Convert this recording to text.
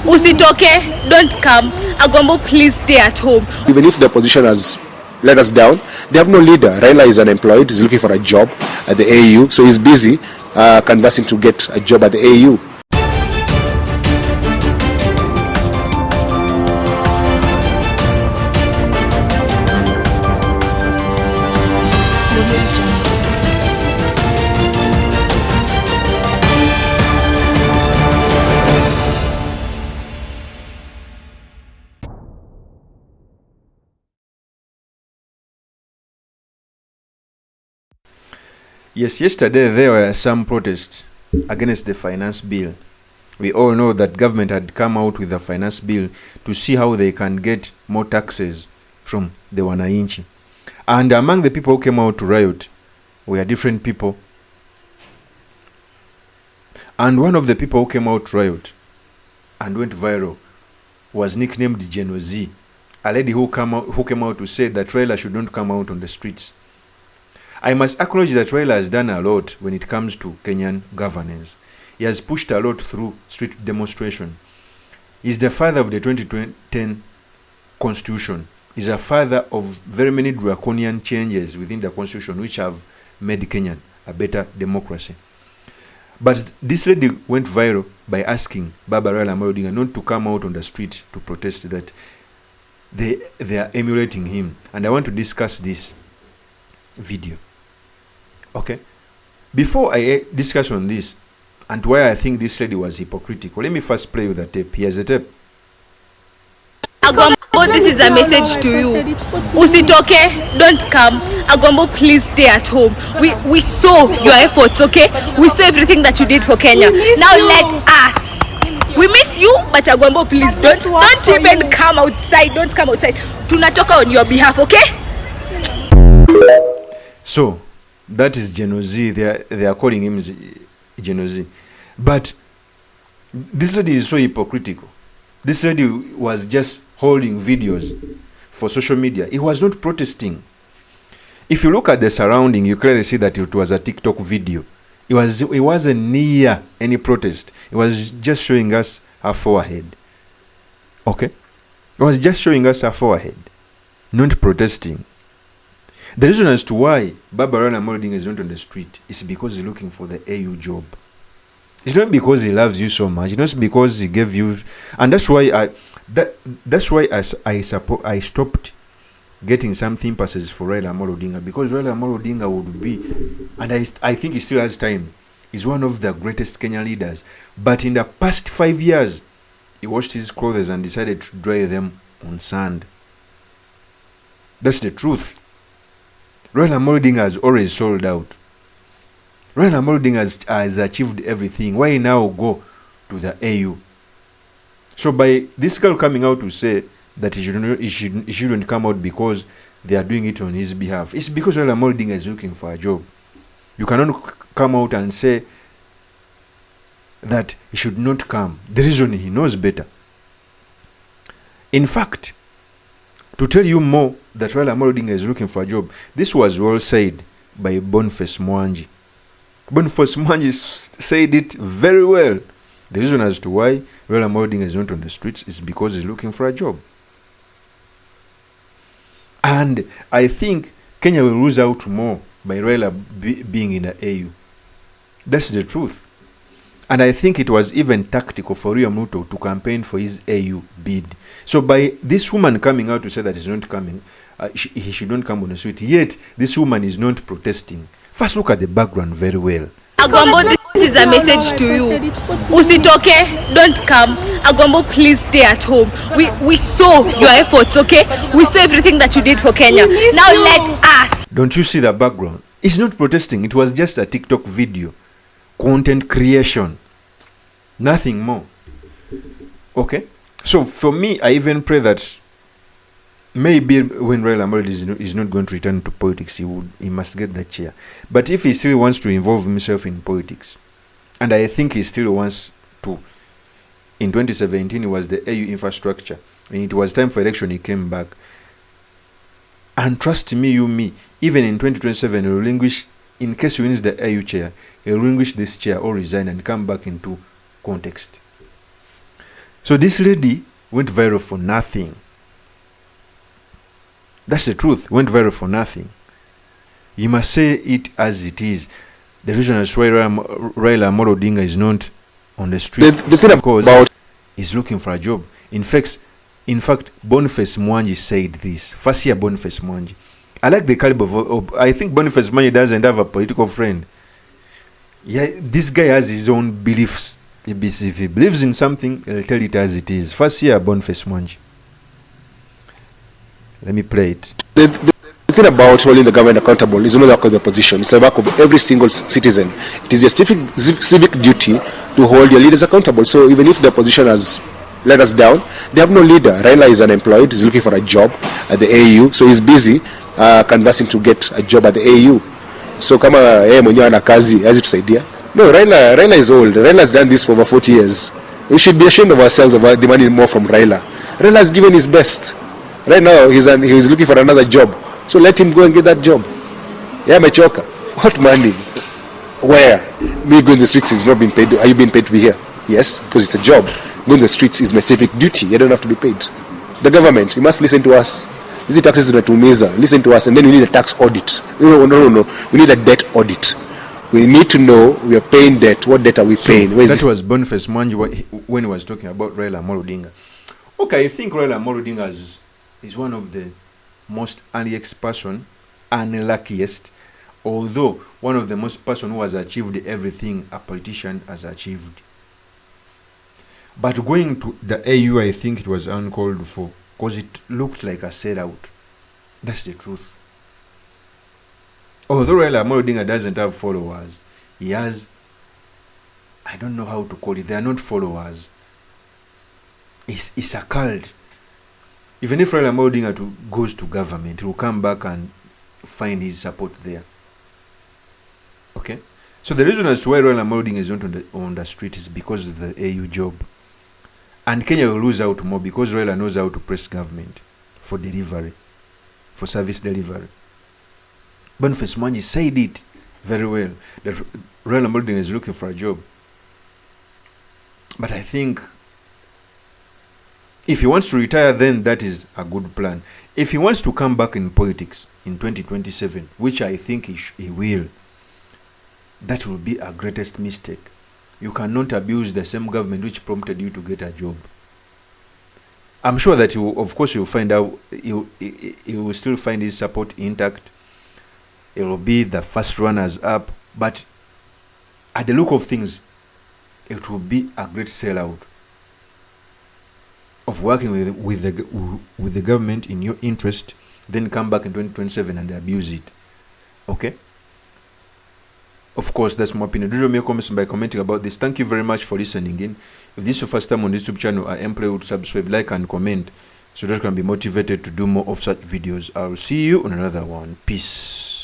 Usitoke, don't come. Agombo, please stay at home. Even if the opposition has let us down, they have no leader. Raila is unemployed. He's looking for a job at the AU, so he's busy canvassing to get a job at the AU. Yes, yesterday there were some protests against the finance bill. We all know that government had come out with a finance bill to see how they can get more taxes from the wananchi. And among the people who came out to riot were different people. And one of the people who came out to riot and went viral was nicknamed Gen Z, a lady who came out to say that Raila should not come out on the streets. I must acknowledge that Raila has done a lot when it comes to Kenyan governance. He has pushed a lot through street demonstration. He's the father of the 2010 constitution. He's a father of very many draconian changes within the constitution which have made Kenya a better democracy. But this lady went viral by asking Baba Raila Odinga not to come out on the street to protest, that they are emulating him. And I want to discuss this video. Okay, before I discuss on this and why I think this lady was hypocritical, let me first play with the tape. Here's the tape. Agombo, this is a message to you. Usitoke, don't come. Agombo, please stay at home. We saw your efforts, okay? We saw everything that you did for Kenya. Now let us. We miss you, but Agombo, please don't even come outside. Don't come outside. Tunatoka on your behalf, okay? So that is Gen Z. They are calling him Gen Z. But this lady is so hypocritical. This lady was just holding videos for social media. He was not protesting. If you look at the surrounding, you clearly see that it was a TikTok video. It wasn't near any protest. It was just showing us her forehead. Okay? It was just showing us her forehead, not protesting. The reason as to why Baba Raila Odinga is not on the street is because he's looking for the AU job. It's not because he loves you so much. It's not because he gave you, and that's why I stopped getting some sympathies for Raila Odinga, because Raila Odinga would be, and I think he still has time, is one of the greatest Kenyan leaders. But in the past 5 years, he washed his clothes and decided to dry them on sand. That's the truth. Raila Odinga has already sold out. Raila Odinga has achieved everything. Why now go to the AU? So by this girl coming out to say that he shouldn't come out because they are doing it on his behalf, it's because Raila Odinga is looking for a job. You cannot come out and say that he should not come. The reason, he knows better. In fact, to tell you more that Raila Odinga is looking for a job, this was well said by Boniface Mwangi. Boniface Mwangi said it very well. The reason as to why Raila Odinga is not on the streets is because he's looking for a job. And I think Kenya will lose out more by Raila being in the AU. That's the truth. And I think it was even tactical for William Ruto to campaign for his AU bid. So by this woman coming out to say that he's not coming, he should not come on the street, yet this woman is not protesting. First, look at the background very well. Agombo, this is a message to you. Usitoke, don't come. Agombo, please stay at home. We saw your efforts, okay? We saw everything that you did for Kenya. Now let us. Don't you see the background? It's not protesting. It was just a TikTok video. Content creation. Nothing more. Okay? So for me, I even pray that maybe when Raila Odinga is not going to return to politics, he must get the chair. But if he still wants to involve himself in politics, and I think he still wants to, in 2017 it was the AU infrastructure. When it was time for election, he came back. And trust me, even in 2027, he will relinquish, in case he wins the AU chair, he will relinquish this chair or resign and come back into context. So this lady went viral for nothing. That's the truth. Went viral for nothing. You must say it as it is. The reason is why Raila Amolo Odinga is not on the street The thing because about he's looking for a job. In fact, Boniface Mwangi said this. First year Boniface Mwangi. I like the caliber of I think Boniface Mwangi doesn't have a political friend. Yeah, this guy has his own beliefs. If he believes in something, he'll tell it as it is. First year Boniface Mwangi. Let me play it. the thing about holding the government accountable is not the work of the opposition. It's the work of every single citizen. It is your civic duty to hold your leaders accountable. So even if the opposition has let us down, they have no leader. Raila is unemployed. He's looking for a job at the AU. So he's busy canvassing to get a job at the AU. So kama yeye mwenyewe ana kazi, hazi tusaidia. No, Raila is old. Raila has done this for over 40 years. We should be ashamed of ourselves of demanding more from Raila. Raila has given his best. Right now, he's looking for another job. So let him go and get that job. Yeah, Mechoka. What money? Where? Me going the streets is not being paid. Are you being paid to be here? Yes, because it's a job. Going the streets is my civic duty. You don't have to be paid. The government, you must listen to us. These taxes zinatumiza. Listen to us, and then we need a tax audit. No. We need a debt audit. We need to know we are paying debt. What debt are we paying? That was Boniface Mwangi when he was talking about Raila Amolo Odinga. Okay, I think Raila Amolo Odinga is one of the most unlucky person, unluckiest, although one of the most person who has achieved everything a politician has achieved. But going to the AU, I think it was uncalled for because it looked like a sellout. That's the truth. Although Raila Amolo Odinga doesn't have followers, he has, I don't know how to call it, they are not followers. It's a cult. Even if Raila Amolo Odinga goes to government, he will come back and find his support there. Okay? So the reason as to why Raila Amolo Odinga is not on the street is because of the AU job. And Kenya will lose out more because Raila knows how to press government for delivery, for service delivery. Boniface Mwangi said it very well, that Raila Amolo Odinga is looking for a job. But I think if he wants to retire, then that is a good plan. If he wants to come back in politics in 2027, which I think he will, that will be a greatest mistake. You cannot abuse the same government which prompted you to get a job. I'm sure that you'll find out, he will still find his support intact. It will be the first runners up, but at the look of things, it will be a great sellout of working with the government in your interest, then come back in 2027 and abuse it. Okay? Of course, that's my opinion. Do drop me a comment by commenting about this. Thank you very much for listening in. If this is your first time on this YouTube channel, I implore you to subscribe, like, and comment so that you can be motivated to do more of such videos. I'll see you on another one. Peace.